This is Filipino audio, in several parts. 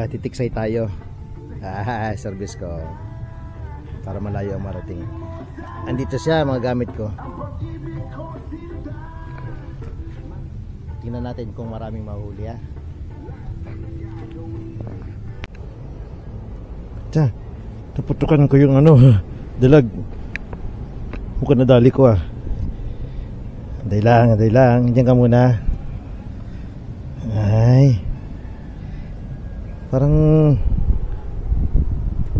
titiksay tayo. Service ko para malayo ang marating. Andito siya, mga gamit ko. Tingnan natin kung maraming mahuli ha. Naputukan ko yung dalag. Mukhang nadali ko ah. Anday lang. Diyan ka muna. Ay. Parang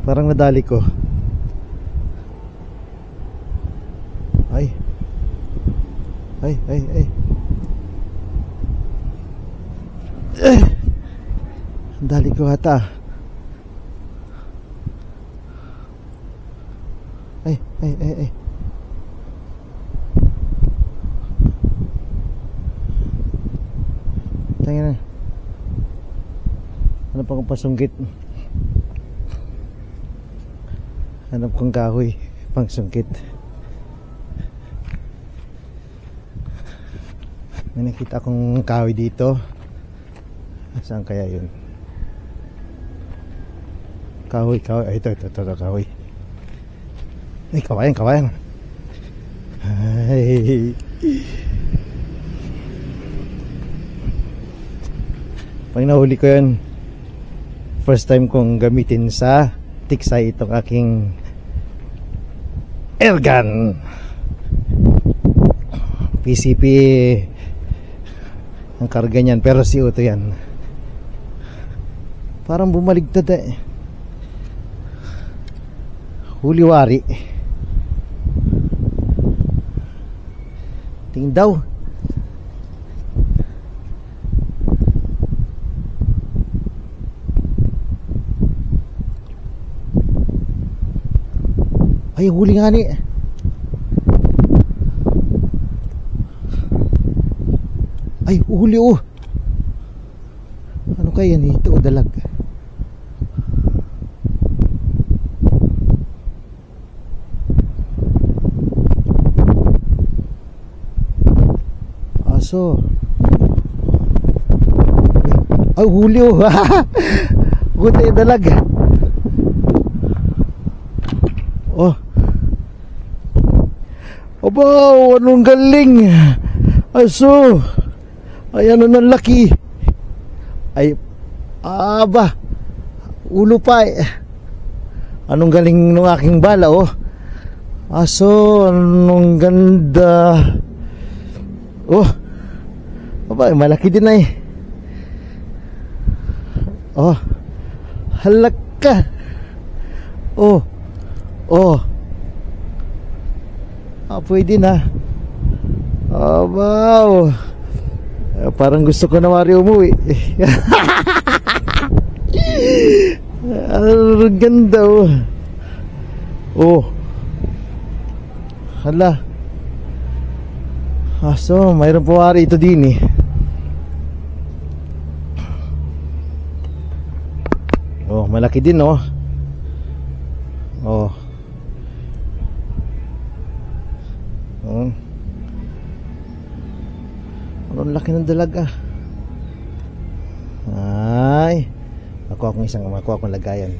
nadali ko. Ay. Nadali ko ata. Ay. Tangina. Ano pa kong pasunggit? Hanap kong kahoy pang sungkit. May nakita akong kahoy dito. Saan kaya yun? Kahoy. Ay, ito kahoy. Ay, kawayan. Ay. Pag nahuli ko yun, first time kong gamitin sa tiksay itong aking airgun. PCP ang karga niyan, pero CO2 yan. Parang bumaligtad eh. Huliwari. Tingin daw. Ay, huli nga ni. Ay, huli oh. Ano kaya nito o dalag? Aso. Ay, huli oh. Buti dalag. Oh. Abaw, anong galing. Aso. Ay, ano ng laki. Ay, aba. Ulo pa eh. Anong galing ng aking bala oh. Aso, anong ganda. Oh. Aba, malaki din ay. Oh. Halaka. Oh. Pwede na. Wow. Parang gusto ko na wari umuwi. Ang ganda oh. Oh. Hala. So mayroon po wari ito din eh. Oh, malaki din oh. Oh. Ang laki ng dalag ah. Ay, makuha akong lagayan.